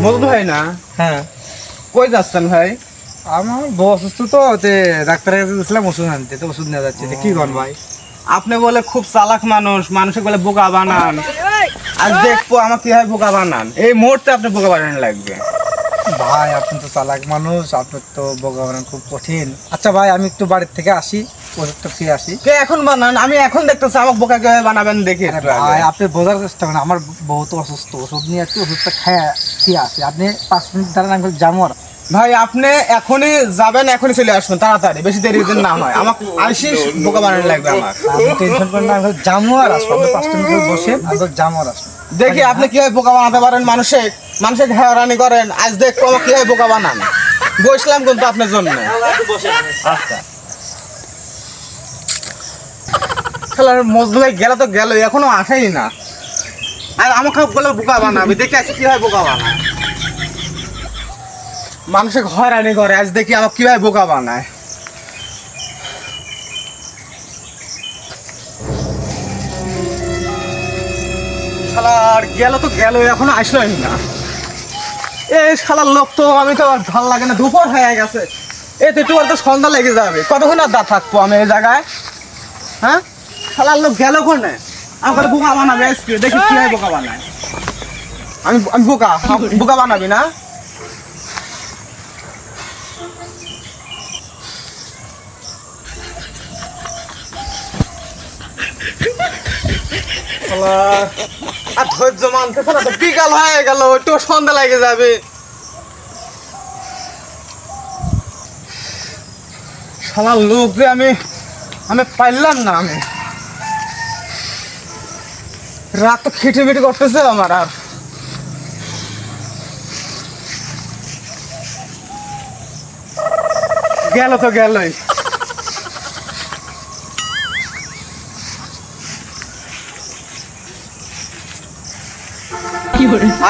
মজনু ভাই না? হ্যাঁ। কই যাচ্ছেন ভাই? আমার বউ অসুস্থ তো, ডাক্তারের কাছে গেছিলাম ওষুধ আনতে, তো ওষুধ নিয়ে যাচ্ছে। কি করেন ভাই? আপনি বলে খুব চালাক মানুষ, মানুষকে বলে বোকা বানান। আজ দেখবো আমার কি হয় বোকা বানান। এই মুহূর্তে আপনি বোকা বানানো লাগবে। ভাই আপনি তো চালাক মানুষ, আপনার তো বোকা বানানো খুব কঠিন। আচ্ছা ভাই, আমি একটু বাড়ির থেকে আসি, ওষুধটা খেয়ে আসি। কে এখন বানান? আমি এখন দেখতেছি আমাকে বোকা কিভাবে বানাবেন দেখি। ভাই আপনি বোঝার চেষ্টা করেন, আমার বউ তো অসুস্থ, ওষুধ নিয়ে আসছি, ওষুধটা খেয়ে আসি। আপনি 5 মিনিট দাঁড়ান, আমি যাবো। ভাই আপনি এখনই যাবেন, এখনই চলে আসবেন তাড়াতাড়ি, বেশি দেরি যেন না হয়। আমাকে আইসি বোকা বানানো লাগবে আমার। আপনি টেনশন করেন না, আমি যাবো আর আসবো। আপনি 5 মিনিট বসে আমি যাবো আর আসবো। দেখি আপনি কিভাবে বোকা বানাতে পারেন, মানুষের হয়রানি করেন। আজ দেখবো আমাকে কিভাবে বোকা বানান। বসলাম কিন্তু আপনার জন্য। আচ্ছা খেলার মজনু ভাই গেল তো গেল, এখনো আসেই না। আর আমাকে বলে বোকা বানাবে, দেখে আসি কিভাবে বোকা বানায়। মানুষের হয়রানি করে, আজ দেখি আমাকে কিভাবে বোকা বানায়। শালার গেল তো গেল, এখনো আসলোই না। এই শালার লোক তো, আমি তো আর ভাল লাগে না, দুপুর হয়ে গেছে। এই তো একটু তো সন্ধ্যা লেগে যাবে, কতক্ষণ আর থাকবো আমি এই জায়গায়? হ্যাঁ, শালার লোক গেল কোনে? আমাকে বোকা বানাবে আজকে, দেখি কি হয় বোকা বানায়। আমি বোকা বানাবি না? আর ধৈর্য মানতেছে না তো, বিকাল হয়ে গেল, একটু সন্ধ্যা লেগে যাবে। শালার লোক যে আমি পাইলাম না। আমি রাত তো খিটিমিটি করতেছে আমার। আর গেল তো গেলই।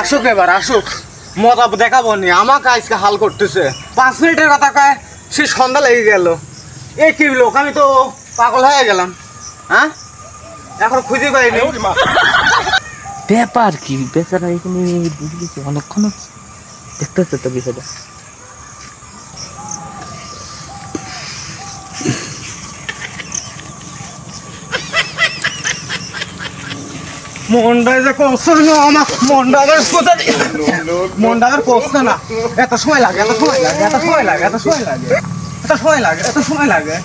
আসুক এবার, আসুক, মজা দেখাবো নি। আমাকে আজকে হাল করতেছে। 5 মিনিটের কথা কয়, সে সন্ধ্যা লেগে গেল। এ কি লোক, আমি তো পাগল হয়ে গেলাম। হ্যাঁ, এখন খুঁজে পাইনি। ব্যাপার কি বেচারা এখানে বুঝলি অনেকক্ষণ দেখতেছে তো বিষয়টা। মনটা যে করছে না আমার, মনটা করছে না। এত সময় লাগে, এত সময় লাগে, এত সময় লাগে, এত সময় লাগে, এত সময় লাগে, এত সময় লাগে।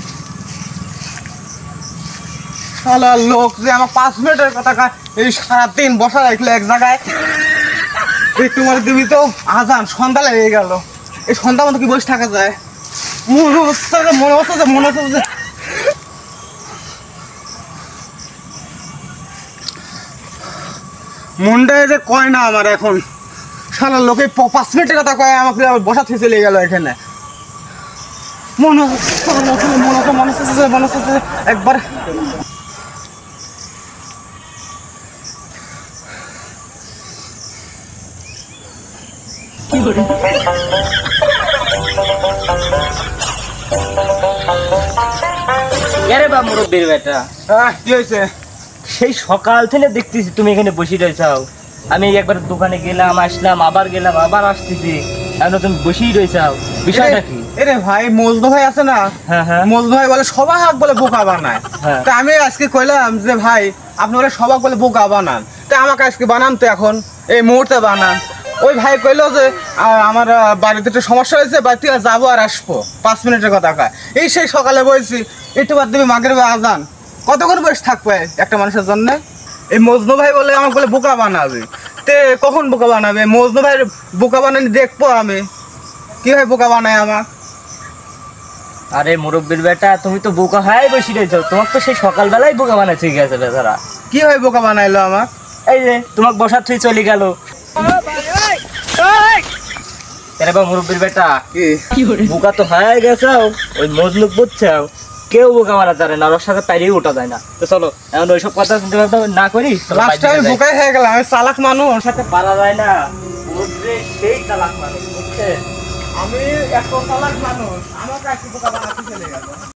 শালা লোক যে আমার 5 মিনিটের কথা কয়, এই সারাদিন বসা রাখলো এক জায়গায়। একটু মানে দিবি তো আজান, সন্ধ্যা লেগে গেল। এই সন্ধ্যা মতো কি বসে থাকা যায়? মনে হচ্ছে যে মনটায় যে কয় না আমার এখন। শালা লোকে 5 মিনিটের কথা কয়, আমাকে বসা থেকে চলে গেল এখানে। মনে হচ্ছে একবার আরে বা মুরব্বীর বেটা, কি হয়েছে? সেই সকাল থেকে দেখতেছি তুমি এখানে বসে রয়েছাও। আমি একবার দোকানে গেলাম, আসলাম, আবার গেলাম, আবার আসতেছি, এখন তুমি বসেই রয়েছাও। বিষয়টা কি? এরে ভাই, মজনু ভাই আছে না? হ্যাঁ হ্যাঁ। মজনু ভাই বলে সবাই বলে বোকা বানায়। হ্যাঁ। তা আমি আজকে কইলাম যে ভাই আপনি বলে সবাই বলে বোকা বানান, তা আমাকে আজকে বানান তো, এখন এই মুহূর্তে বানান। ওই ভাই কইলো যে আমার বাড়িতে একটু সমস্যা হয়েছে, বাড়িতে যাবো আর আসবো, 5 মিনিটের কথা কয়। এই সেই সকালে বলছি একটু বাদ দিবি মাগের আজান, কতক্ষণ বসে থাকবে একটা মানুষের জন্য? এই মজনু ভাই বলে আমাকে বলে বোকা বানাবে। তে কখন বোকা বানাবে? মজনু ভাইয়ের বোকা বানানি দেখবো আমি কিভাবে বোকা বানায় আমার। আরে মুরব্বীর বেটা, তুমি তো বোকা হয়ে বসে রয়েছো। তোমার তো সেই সকালবেলায় বোকা বানাচ্ছে গেছে বেচারা। কিভাবে বোকা বানাইলো আমার? এই যে তোমাকে বসার থুই চলে গেল। আরে বা মুরব্বীর বেটা, বোকা তো হয়ে গেছো। ওই মজলুক বুঝছাও, কেউ বোকা মারা যায় না, ওর সাথে পাইরেই ওঠা যায় না। তো চলো এখন ওইসব কথা চিন্তা না করি। লাস্টে আমি বোকাই হয়ে গেলাম, আমি চালাক মানুষ। ওর সাথে পারা যায় না, ওর যে সেই চালাক মানুষ বুঝছে। আমি এত চালাক মানুষ, আমার কাছে বোকা বানাতে চলে গেল।